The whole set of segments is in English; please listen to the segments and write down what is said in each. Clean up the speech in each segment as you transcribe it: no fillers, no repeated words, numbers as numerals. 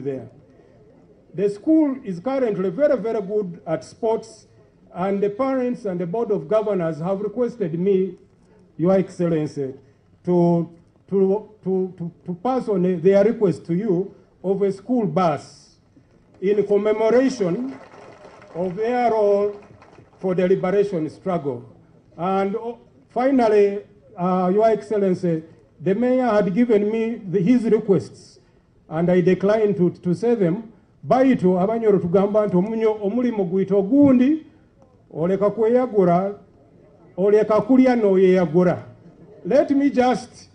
there. The school is currently very, very good at sports, and the parents and the board of governors have requested me, Your Excellency, to pass on their request to you of a school bus in commemoration of their role for the liberation struggle. And finally, Your Excellency, the mayor had given me his requests, and I declined to say them. Baito abanyoro tugamba nti omulimo gwito gundi oleka kweyagura oleka kulya no yeyagura. Let me just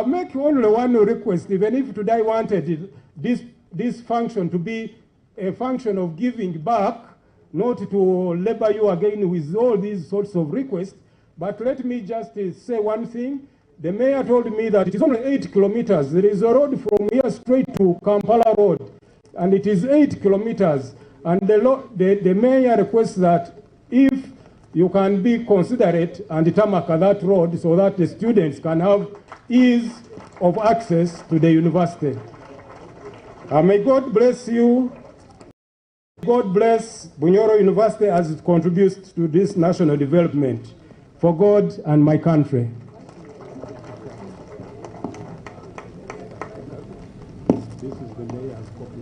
make only one request, even if today I wanted this function to be a function of giving back, not to labor you again with all these sorts of requests. But let me just say one thing. The mayor told me that it is only 8 kilometers. There is a road from here straight to Kampala Road, and it is 8 kilometers. And the mayor requests that if you can be considerate and tarmac that road so that the students can have ease of access to the university. May God bless you. God bless Bunyoro University as it contributes to this national development for God and my country. This is the mayor's copy.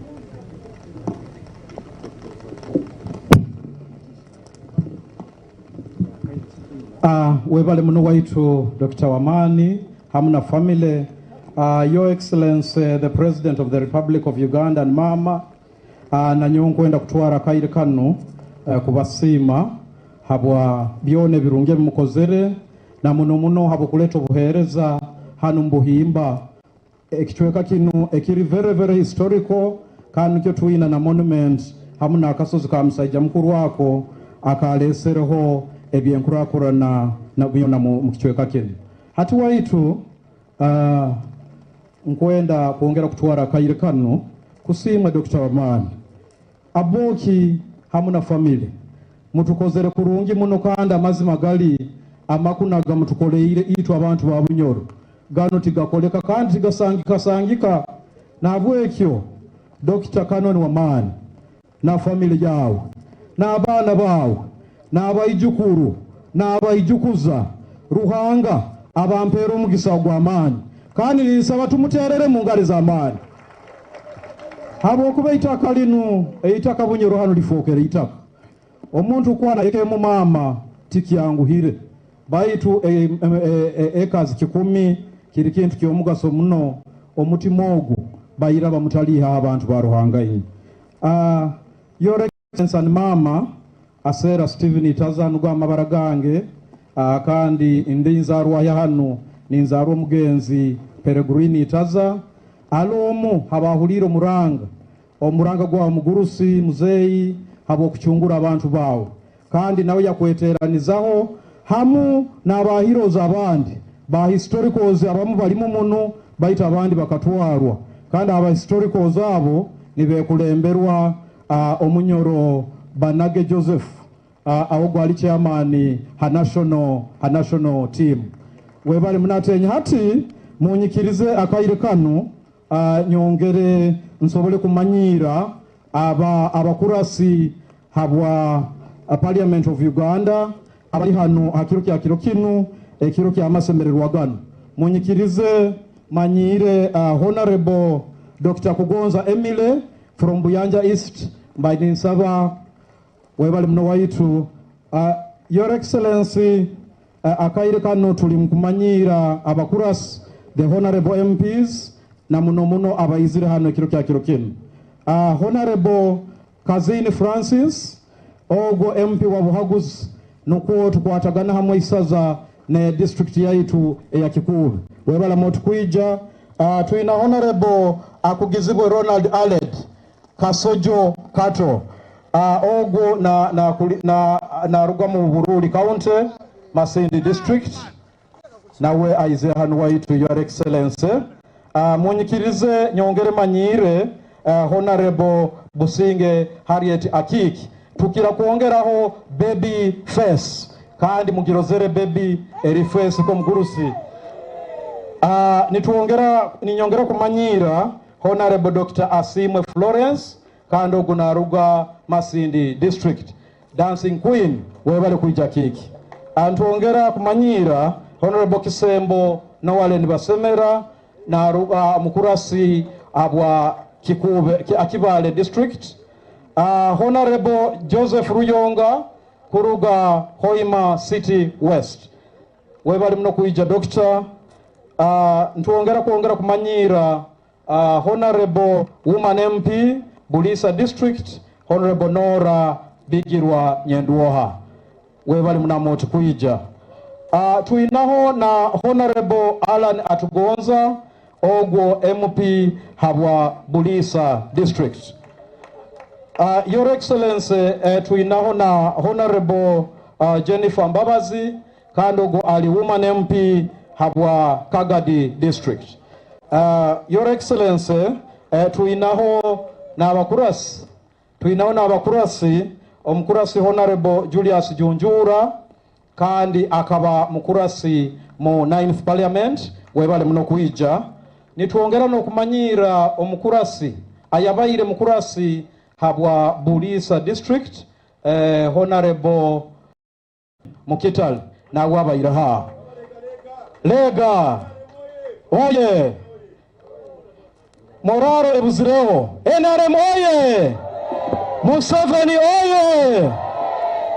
Webale muno waitu Dr. Wamani, hamna family, Your Excellency, the President of the Republic of Uganda and Mama, na nyonkwenda kutwara kaire kanu kubasima habwa byone birunge mukozere na muno habo kuleta obuhereza hanu mbuhimba ekichweka kinu ekiri very very historical kandi cyo tuina na monument hamuna akasozi ka musajja mukuru wako akalesereho ebyenkurakurana na byona mu kichweka kinu hati waitu nkwenda kuongera kutwara kaire kanu kusima Dr. Wamani aboki hamuna family mutukozere kurungi muno kandi amazima gali amakunaga mutukoleire itu abantu ba Bunyoro gano tigakoleka kandi tigasangika nabwekyo Dr. Kanoni Wamani na family yawe na abana bawe na abayijukuru na abayijukuza ruhanga abampera omugisa gw'amaani kandi nisaba tumuterere mu ngale z'amaani habo kuba itaka linu eitaka Bunyoro hano lifokere itaka omuntu kwana ekemu mama tiki yangu hire baitu ekazi kikumi kiri kintu kyomugaso muno omutimogu bayira bamutaliha abantu baruhanga yi Your Excellency and Mama Asera Stephen Itazanu gwa mabaragange kandi indinzarwa ya hano ninzaro mugenzi Peregrini Itaza alomu habahuliro muranga omuranga gwa mugurusi muzeyi habo kuchungura abantu bawo kandi nawe yakweteranizaho hamu n'abaheroes abandi ba historicals abamu balimu muno baita abandi bakatwarwa kandi aba historicals abo nibekulemberwa Omunyoro Banage Joseph awo gwali chairman ha national team webale munatenya hati munyikirize akaire kanu nyongere nsobole kumanyira abakurasi habwa Parliament of Uganda abali hano hakiro kinu ekiro kya masemererwa gano munyikirize manyire Honorable Dr. Kutongoza Emile from Buyanja East by Ninsaba webali mno waitu Your Excellency akaire kano tulimkumanyira abakuras the Honorable MPs na muno abayizire hano ekiro kinu Honorable Kazini Francis ogo MP wa Buhaguzi nuko tukwatagana hamwe isaza na district yaitu ya Kikuru webala motukwija tuina Honorable akugizibwe Ronald Aled Kasojo Kato ogo na rugamu Bururi County Masindi district nawe aize hanu waitu Your Excellency munyikirize nyongere manyire Honorable Businge Harriet Akiki tukira kuongeraho baby face kandi mugirozere baby eri face ko mugurusi ninyongera kumanyira Honorable Dr. Asimwe Florence kando gunaruga Masindi District Dancing Queen webale kuija kiki antuongera kumanyira Honorable Kisembo na wale nibasemera na ruga mukurasi abwa Kikube Akibale District Honorable Joseph Ruyonga kuruga Hoima City West webale mno kuija Dr. Ntuongera kuongera kumanyira Honorable Woman MP Bulisa District Honorable Nora Bigirwa Nyenduoha webale mnamoti kuija tuinaho na Honorable Alan Atugonza ogwo MP habwa Bulisa District Your Excellency tuinaho na Honorable Jennifer Mbabazi kandogo ali Woman MP habwa Kagadi District Your Excellency tuinaho na abakurasi omukurasi Honorable Julius Junjura kandi akaba mukurasi mu 9th Parliament webale muno kuija nituongera no kumanyira omukurasi ayabaire mukurasi habwa Bulisa District Honorable Mukital na wabaire ha lega oye Moraro ebuzireo NRM oye Museveni oye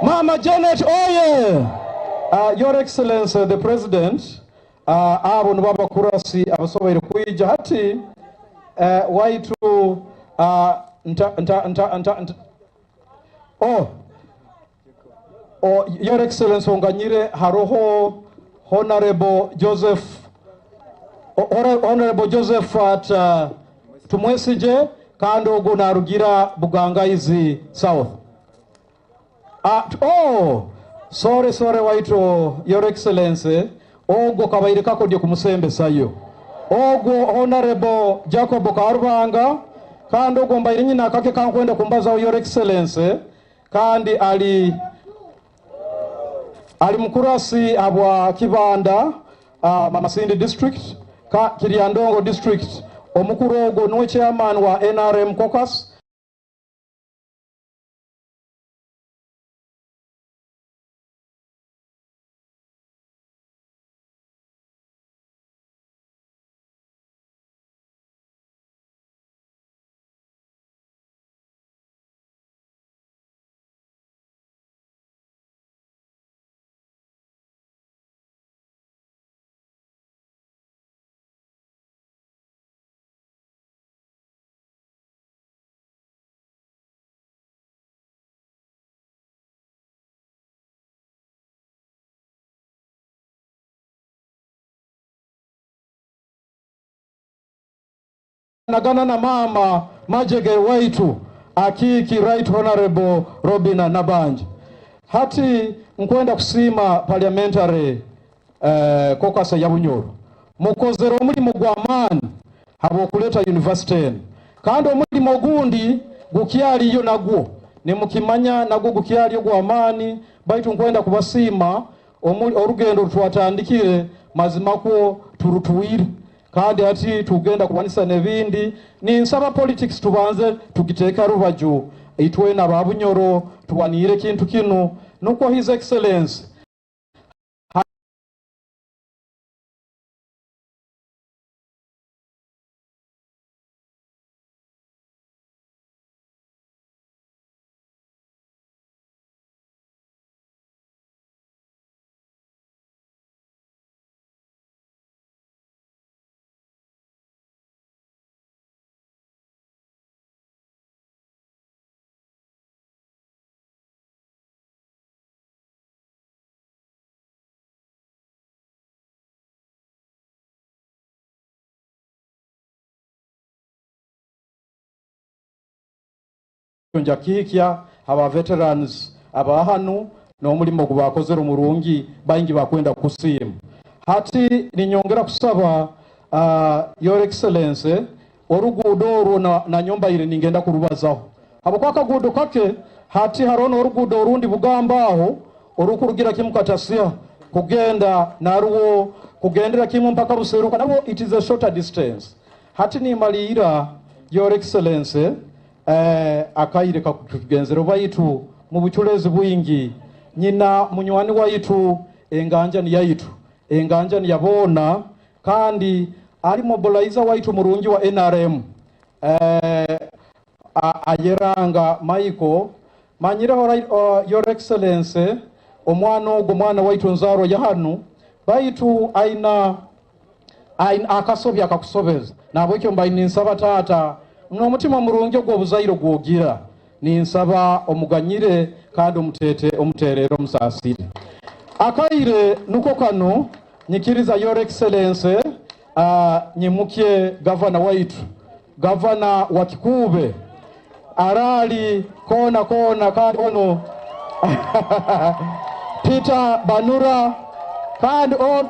Mama Janet oye Your Excellency the President abo nbaba kurasi abasobaire kuija hati waitu Your Excellency onganyire haroho Honorable Joseph at tumwesije kando gunarugira Bugangaizi South sorry waitu Your Excellency ogwo kabaire kakodye kumusembe sayo ogwo Honorable Jacob Karubanga kando gombaire nyina kake kankwenda kumbaza Your Excellency kandi ali mukurasi abwa Kibanda Masindi District Kiriandongo District omukurogo no chairman wa NRM caucus nagana na mama majege waitu akiki Right Honorable Robina Nabanje hati nkwenda kusima parliamentary caucus ya Bunyoro mukozero mulimo gwamani habo kuleta university kandi mulimo gundi gukyali yo nagwo ne mukimanya nagwo gukyali yo gwamani baitu nkwenda kubasima orugendo twatandikire mazimako turutuwire kandi ati tugenda kubanisa nebindi ni nsaba politics tubanze tugiteka rubaju itwe na babunyoro tuwanire kintu kino nuko His Excellency njakikya aba veterans aba hanu no mulimo kubakozera umurungi bayingi bakwenda kusima hati ninyongera kusaba Your Excellency orugudo ru na nyumba ile ningenda kurubazaho abo kwa kagudo kake hati harono orugudo rundi bugambaho orukurugira kimukatasia kugenda naruwo kugendera kimu mpaka Buseruka nabo it is a shorter distance hati ni malira Your Excellency akaire kakutugenzero baitu mu buchulezi bwingi nyina munywani waitu enganja ni yaitu enganja ni yabona kandi ali mobilizer waitu murungi wa NRM ayeranga Michael manyireho Your Excellency omwana ogwo mwana waitu nzaro ya hanu baitu aina akasobya akakusobeza nabo ekyo mbaye ninsaba taata n'omutima murungi gwo buzairo gwogira ninsaba omuganyire kandi omuterero omusasire akaire nuko kano nyikiriza Your Excellency nyimukie gavana waitu gavana wa Kikube arali kona kandi ono Peter Banura kandi on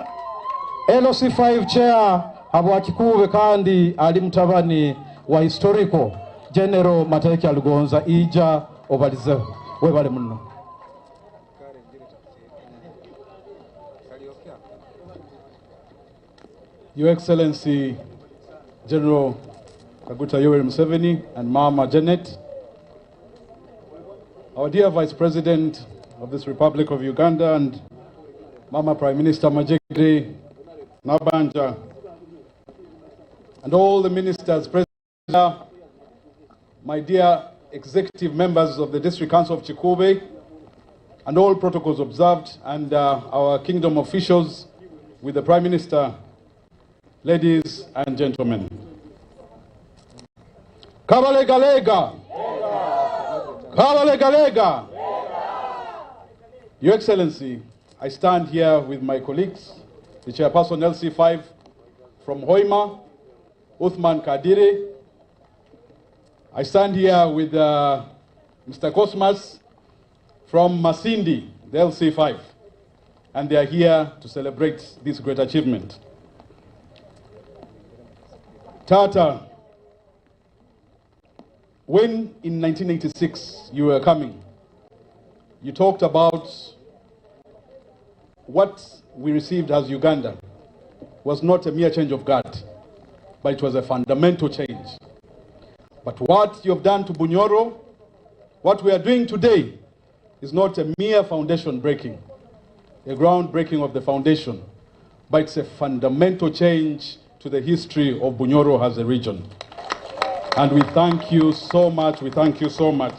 LOC5 chair abwa Kikube kandi ali mutabani wa historical General Mateke Alugonza ija obalize webale muno. Your Excellency General Kaguta Yoweri Museveni and Mama Janet, our dear Vice President of this Republic of Uganda and Mama Prime Minister Majegere Nabanja, and all the ministers present, my dear executive members of the District Council of Chikube, and all protocols observed, and our kingdom officials with the Prime Minister, ladies and gentlemen. Kabalega-lega! Kabalega-lega! Your Excellency, I stand here with my colleagues, the Chairperson LC5 from Hoima, Uthman Kadiri. I stand here with Mr. Cosmas from Masindi, the LC5, and they are here to celebrate this great achievement. Tata, when in 1986 you were coming, you talked about what we received as Uganda was not a mere change of guard, but it was a fundamental change. But what you have done to Bunyoro, what we are doing today, is not a mere foundation breaking, a ground breaking of the foundation, but it's a fundamental change to the history of Bunyoro as a region. And we thank you so much, we thank you so much.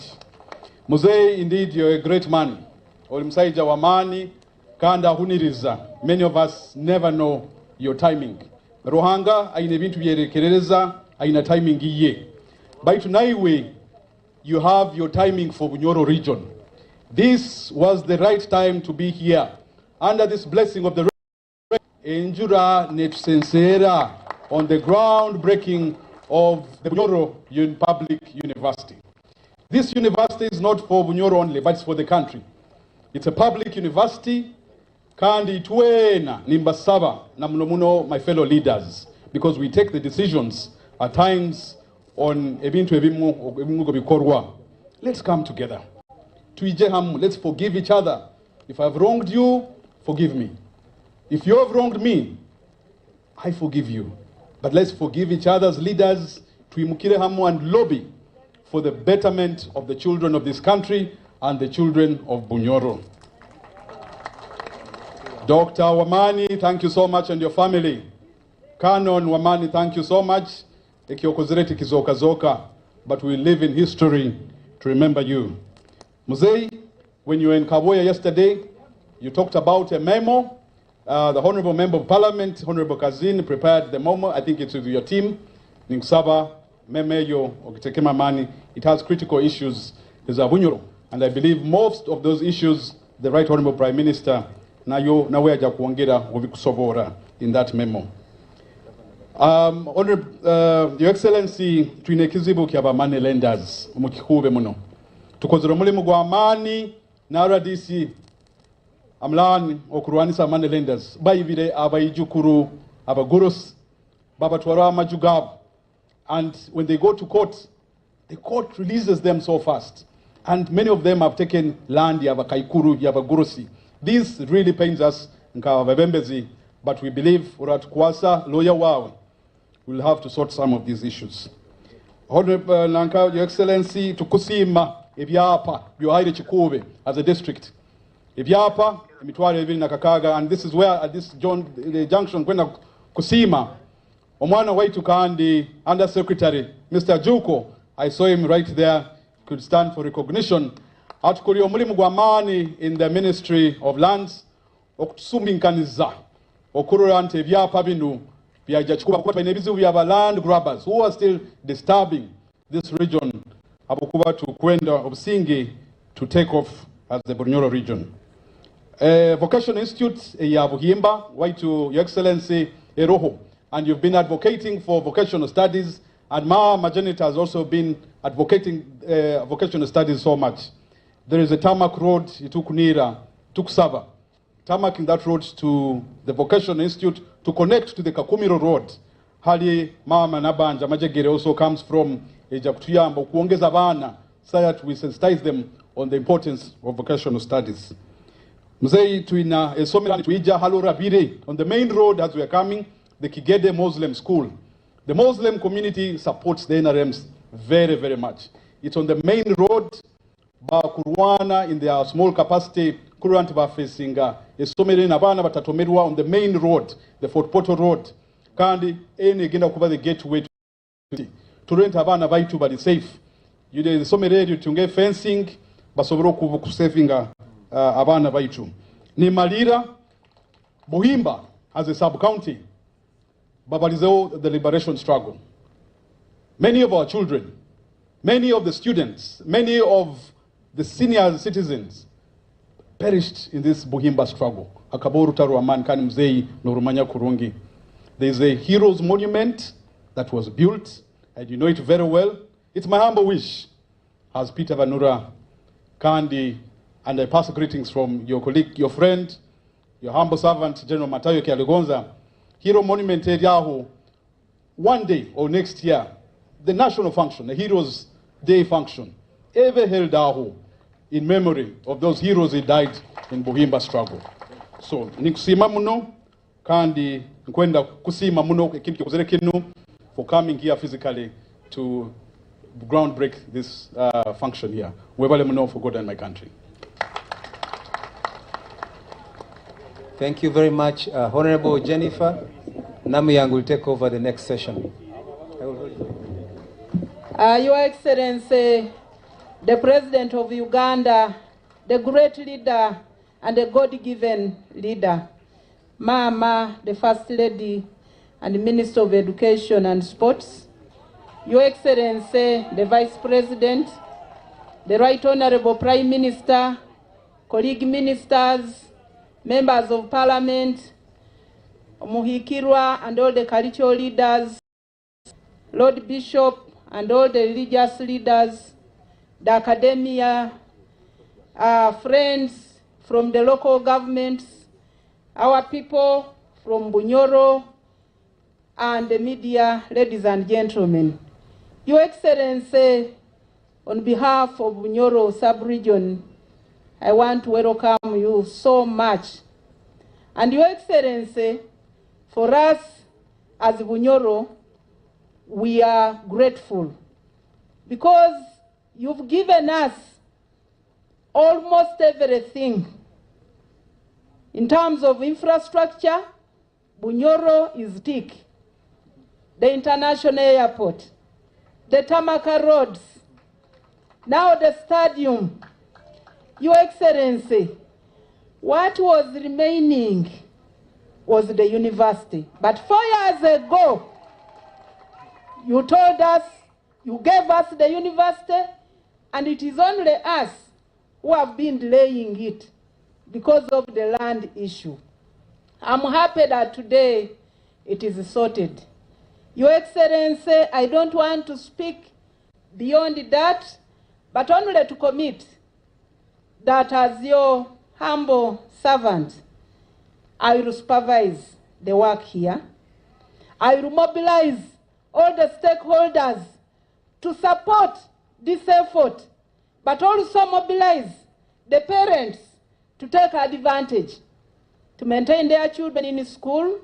Muzei, indeed, you're a great man. Olimsaija wamani, kanda huniriza. Many of us never know your timing. Rohanga, aine bintu yerekereza, aina timing iye. By tonight, you have your timing for Bunyoro region. This was the right time to be here. Under this blessing of the Injura Netsensera on the groundbreaking of the Bunyoro Public University. This university is not for Bunyoro only, but it's for the country. It's a public university. Kandi tuena nimbasaba na muno my fellow leaders, because we take the decisions at times on ebintu ebimu bikorwa. Let's come together. Let's forgive each other. If I've wronged you, forgive me. If you have wronged me, I forgive you. But let's forgive each other's leaders, tuimukire hamu and lobby for the betterment of the children of this country and the children of Bunyoro. Dr. Wamani, thank you so much, and your family. Canon Wamani, thank you so much. Ekiokozereti kizoka zoka, but we live in history to remember you. Muzei, when you were in Kaboya yesterday, you talked about a memo. The Honorable Member of Parliament, Honorable Kazin, prepared the memo. I think it's with your team. Ningsaba, Memeyo, Okitekema Mani. It has critical issues. There's a Bunyoro. And I believe most of those issues, the Right Honorable Prime Minister, Nayo, Naweja Kuangera, Ovikusobora, in that memo. Your Excellency, Twinekizibu Kiaba Money Lenders, Mukikube Muno. Tukozoromule Mugwamani, Nara DC, Amlan, Okuruanisa Money Lenders, Baivide, Abaijukuru, Abagurus, Babatwara Majugab. And when they go to court, the court releases them so fast. And many of them have taken land, Yabakaikuru, Yabagurusi. This really pains us, but we believe Urat Kwasa, lawyer Wawe, will have to sort some of these issues. Honorable Nanka, Your Excellency, to Kusima, Ivyapa, Biohaire Chikube, as a district. Ivyapa, Mitware Evil Nakakaga, and this is where at this the junction, when Kusima, Omwana way to Kandi, Under Secretary, Mr. Zuku, I saw him right there, could stand for recognition. At Kuriomuli Mugwamani in the Ministry of Lands, Oksuminkaniza, Okurante Vyapa Binu, we have land grabbers who are still disturbing this region, Abukuba to Kwenda of Singi, to take off as the Bunyoro region. Vocational Institute, Yabuhimba, why to Your Excellency Eroho, and you've been advocating for vocational studies, and Majanita has also been advocating vocational studies so much. There is a tarmac road, Itukunira, Tuksaba, tarmac in that road to the Vocational Institute to connect to the Kakumiro Road. Hali Mama Nabanja Majegere also comes from Ejakutuyamba, Kuongeza Bana, so that we sensitize them on the importance of vocational studies. Mzei tuina Esomela tuija Halo Rabire on the main road as we are coming, the Kigede Muslim School. The Muslim community supports the NRMs very, very much. It's on the main road, Bakurwana in their small capacity, current facing Esomere Nabana Batatomerwa on the main road, the Fort Portal Road. Kandi any genda kuba the gateway to rent abana baitu bali safe. You the Somere you tunge fencing, basoboro ku saving abana baitu. Ni Malira, Buhimba as a sub-county, Babalizeo the liberation struggle. Many of our children, many of the students, many of the senior citizens perished in this Buhimba struggle. Akaboru Taruaman Kani Mzei Norumanya Kurungi. There is a heroes monument that was built, and you know it very well. It's my humble wish, as Peter Vanura Kandi, and I pass greetings from your colleague, your friend, your humble servant, General Matayo Kialigonza. Hero Monument Yahoo, one day or next year, the national function, the Heroes Day function, ever held Yahoo in memory of those heroes who died in Buhimba struggle. So, nikusima muno, kandi nkwenda kusima muno ekintu kuzere kinu for coming here physically to ground break this function here. Webale muno for God and my country. Thank you very much, Honorable Jennifer. Namuyang will take over the next session. Your Excellency, the President of Uganda, the great leader and the God-given leader, Mama, the First Lady and the Minister of Education and Sports, Your Excellency, the Vice President, the Right Honorable Prime Minister, colleague ministers, members of Parliament, Muhikirwa and all the cultural leaders, Lord Bishop and all the religious leaders, the academia, friends from the local governments, our people from Bunyoro, and the media, ladies and gentlemen. Your Excellency, on behalf of Bunyoro sub-region, I want to welcome you so much. And Your Excellency, for us as Bunyoro, we are grateful because you've given us almost everything. In terms of infrastructure, Bunyoro is tick. The international airport, the Tamaka roads, now the stadium. Your Excellency, what was remaining was the university. But 4 years ago, you told us, you gave us the university, and it is only us who have been delaying it because of the land issue. I'm happy that today it is sorted. Your Excellency, I don't want to speak beyond that, but only to commit that as your humble servant, I will supervise the work here. I will mobilize all the stakeholders to support this effort, but also mobilize the parents to take advantage, to maintain their children in school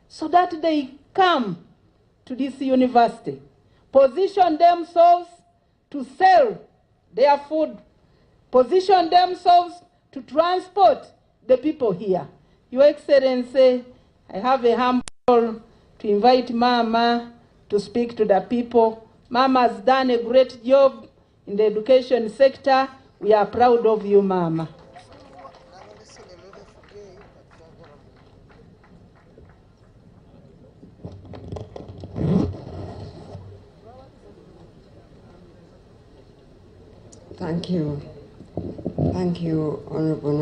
so that they come to this university. position themselves to sell their food, position themselves to transport the people here. Your Excellency, I have a humble to invite Mama to speak to the people. Mama has done a great job in the education sector. We are proud of you, Mama. Thank you. Thank you, Honorable.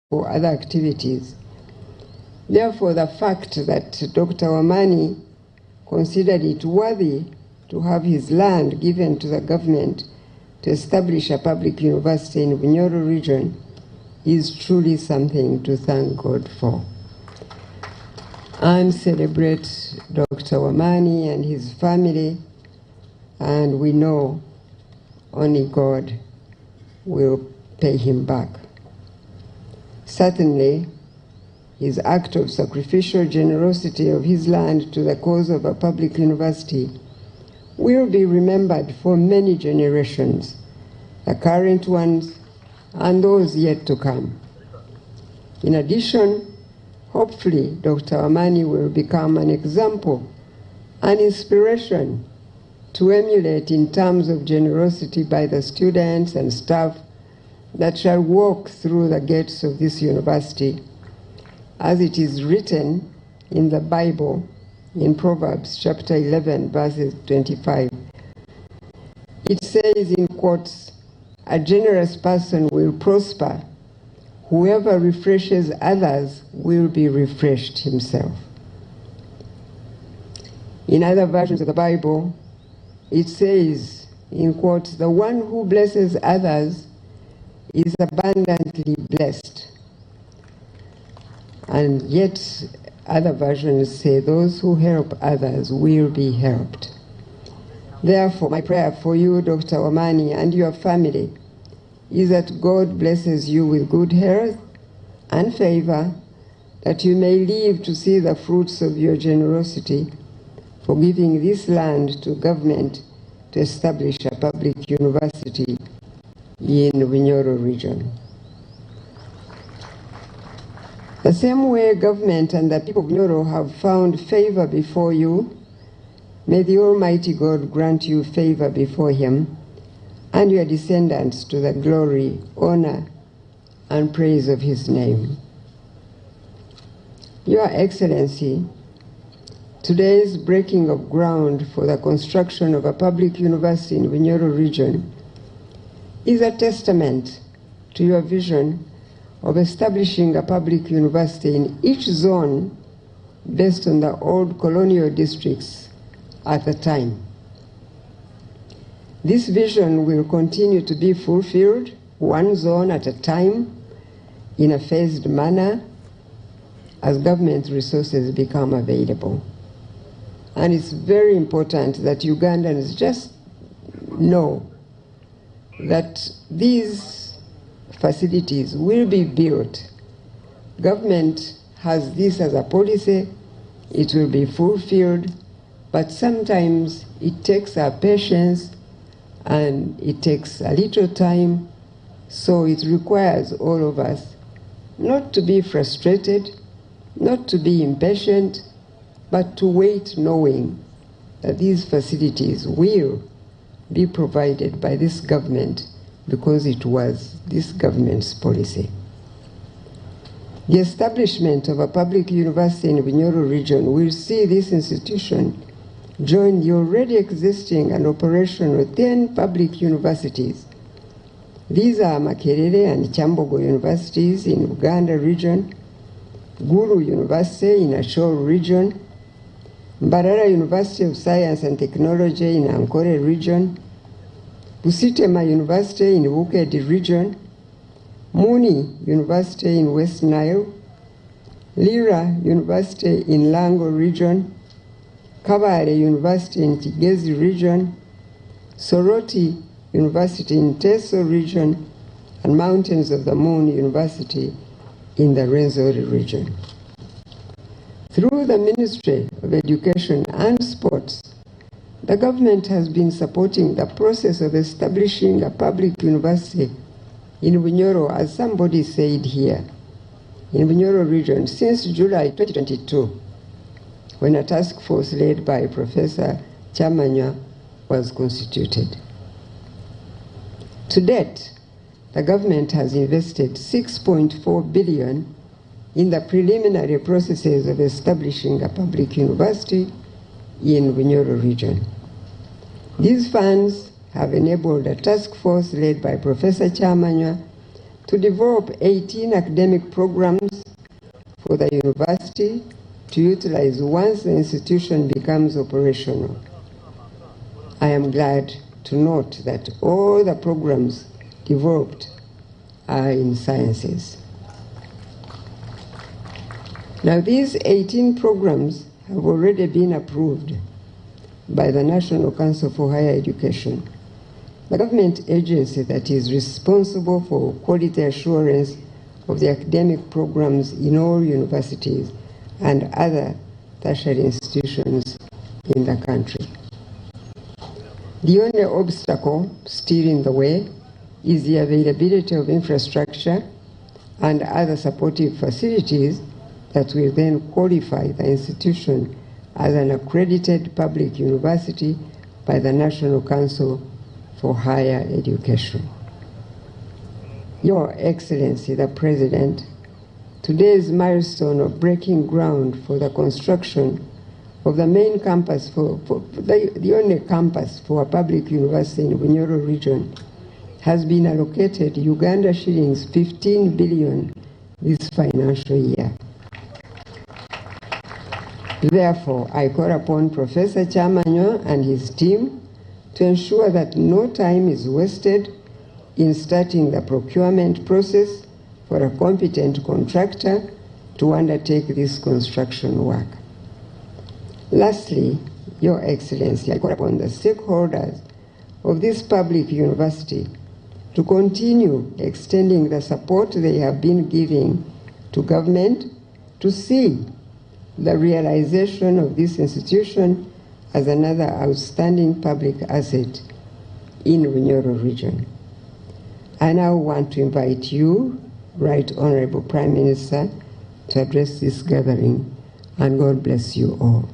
For other activities. Therefore, the fact that Dr. Wamani considered it worthy to have his land given to the government to establish a public university in Bunyoro region is truly something to thank God for. And celebrate Dr. Wamani and his family, and we know only God will pay him back. Certainly, his act of sacrificial generosity of his land to the cause of a public university will be remembered for many generations, the current ones and those yet to come. In addition, hopefully, Dr. Wamani will become an example, an inspiration to emulate in terms of generosity by the students and staff that shall walk through the gates of this university, as it is written in the Bible in Proverbs chapter 11, verses 25. It says in quotes, "A generous person will prosper. Whoever refreshes others will be refreshed himself." In other versions of the Bible, it says in quotes, "The one who blesses others is abundantly blessed." And yet, Other versions say those who help others will be helped. Therefore, my prayer for you, Dr. Wamani, and your family is that God blesses you with good health and favor, that you may live to see the fruits of your generosity for giving this land to government to establish a public university in Bunyoro region. The same way government and the people of Bunyoro have found favor before you, may the Almighty God grant you favor before him and your descendants to the glory, honor, and praise of his name. Your Excellency, today's breaking of ground for the construction of a public university in Bunyoro region is a testament to your vision of establishing a public university in each zone based on the old colonial districts at the time. This vision will continue to be fulfilled one zone at a time in a phased manner as government resources become available. And it's very important that Ugandans just know that these facilities will be built. Government has this as a policy, it will be fulfilled, but sometimes it takes our patience and it takes a little time, so it requires all of us not to be frustrated, not to be impatient, but to wait knowing that these facilities will be provided by this government because it was this government's policy. The establishment of a public university in the Bunyoro region will see this institution join the already existing and operational 10 public universities. These are Makerere and Kyambogo universities in Uganda region, Gulu University in Ashore region, Mbarara University of Science and Technology in Ankole region, Busitema University in Wukedi region, Muni University in West Nile, Lira University in Lango region, Kabale University in Kigezi region, Soroti University in Teso region, and Mountains of the Moon University in the Rwenzori region. Through the Ministry of Education and Sports, the government has been supporting the process of establishing a public university in Bunyoro, as somebody said here, in Bunyoro region since July 2022, when a task force led by Professor Chamanya was constituted. To date, the government has invested 6.4 billion in the preliminary processes of establishing a public university in Bunyoro region. These funds have enabled a task force led by Professor Chamanya to develop 18 academic programs for the university to utilize once the institution becomes operational. I am glad to note that all the programs developed are in sciences. Now, these 18 programs have already been approved by the National Council for Higher Education, the government agency that is responsible for quality assurance of the academic programs in all universities and other tertiary institutions in the country. The only obstacle still in the way is the availability of infrastructure and other supportive facilities that will then qualify the institution as an accredited public university by the National Council for Higher Education. Your Excellency, the President, today's milestone of breaking ground for the construction of the main campus, the only campus for a public university in Bunyoro region, has been allocated Uganda shillings 15 billion this financial year. Therefore, I call upon Professor Chamanyo and his team to ensure that no time is wasted in starting the procurement process for a competent contractor to undertake this construction work. Lastly, Your Excellency, I call upon the stakeholders of this public university to continue extending the support they have been giving to government to see the realization of this institution as another outstanding public asset in Bunyoro region. I now want to invite you, Right Honorable Prime Minister, to address this gathering, and God bless you all.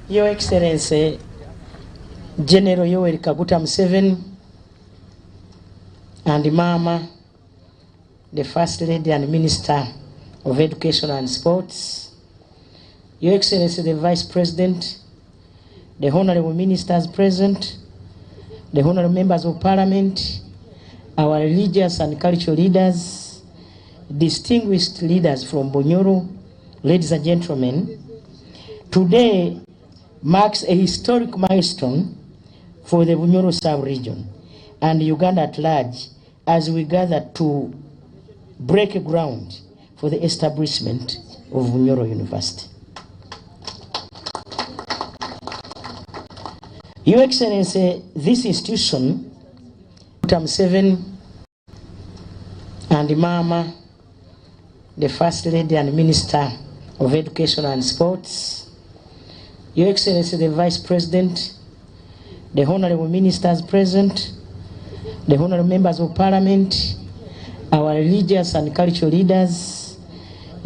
Your Excellency, General Yoweri Kaguta Museveni, and Mama, the First Lady and Minister of Education and Sports, Your Excellency, the Vice President, the Honorable Ministers present, the Honorable Members of Parliament, our religious and cultural leaders, distinguished leaders from Bunyoro, ladies and gentlemen, today marks a historic milestone for the Bunyoro sub-region and Uganda at large as we gather to break ground for the establishment of Bunyoro University. Your Excellency, this institution, Museveni and Mama, the First Lady and Minister of Education and Sports, Your Excellency, the Vice President, the Honorable Ministers present, the Honorable Members of Parliament, our religious and cultural leaders,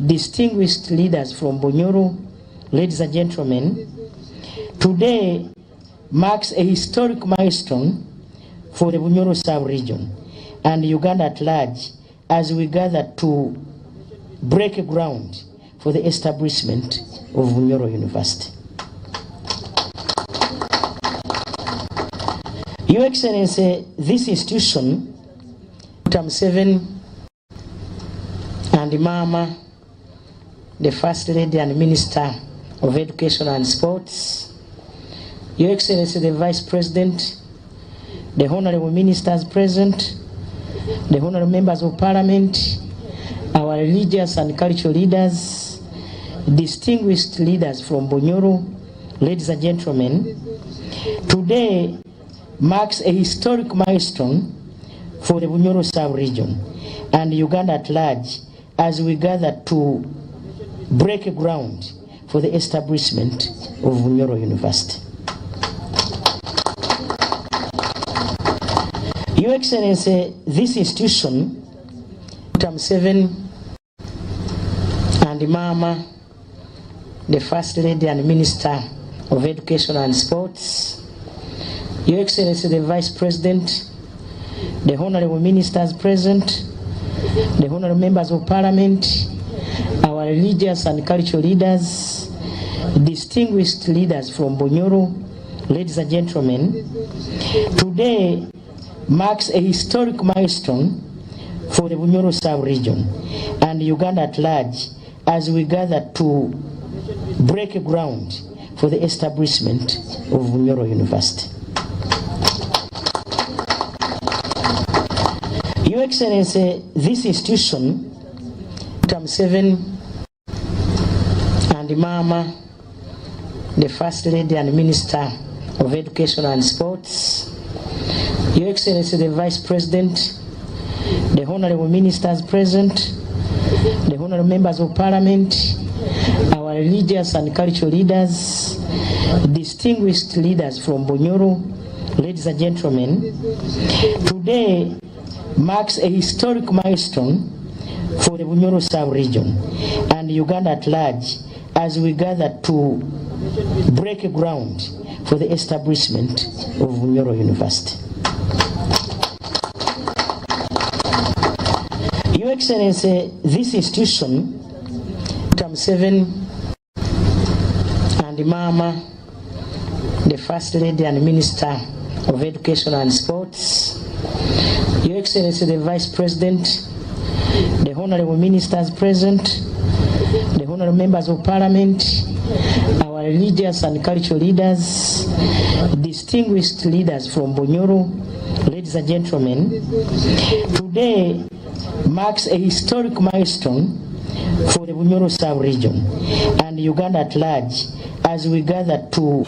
distinguished leaders from Bunyoro, ladies and gentlemen, today marks a historic milestone for the Bunyoro sub-region and Uganda at large as we gather to break ground for the establishment of Bunyoro University. Your Excellency, this institution, Museveni and Mama, the First Lady and Minister of Education and Sports, Your Excellency, the Vice President, the Honorable Ministers present, the Honorable Members of Parliament, our religious and cultural leaders, distinguished leaders from Bunyoro, ladies and gentlemen, today marks a historic milestone for the Bunyoro sub-region and Uganda at large as we gather to break ground for the establishment of Bunyoro University. Your Excellency, this institution, Museveni and Mama, the First Lady and Minister of Education and Sports, Your Excellency, the Vice President, the Honorable Ministers present, the Honorable Members of Parliament, our religious and cultural leaders, distinguished leaders from Bunyoro, ladies and gentlemen, today marks a historic milestone for the Bunyoro sub-region and Uganda at large as we gather to break ground for the establishment of Bunyoro University. Your Excellency, this institution, Museveni and Mama, the First Lady and Minister of Education and Sports, Your Excellency, the Vice President, the Honorable Ministers present, the Honorable Members of Parliament, our religious and cultural leaders, distinguished leaders from Bunyoro, ladies and gentlemen, today marks a historic milestone for the Bunyoro sub-region and Uganda at large as we gather to break ground for the establishment of Bunyoro University. Your Excellency, this institution, Museveni and Mama, the First Lady and Minister of Education and Sports, Your Excellency, the Vice President, the honorable ministers present, the honorable members of parliament, our religious and cultural leaders, distinguished leaders from Bunyoro, ladies and gentlemen, today marks a historic milestone for the Bunyoro sub-region and Uganda at large as we gather to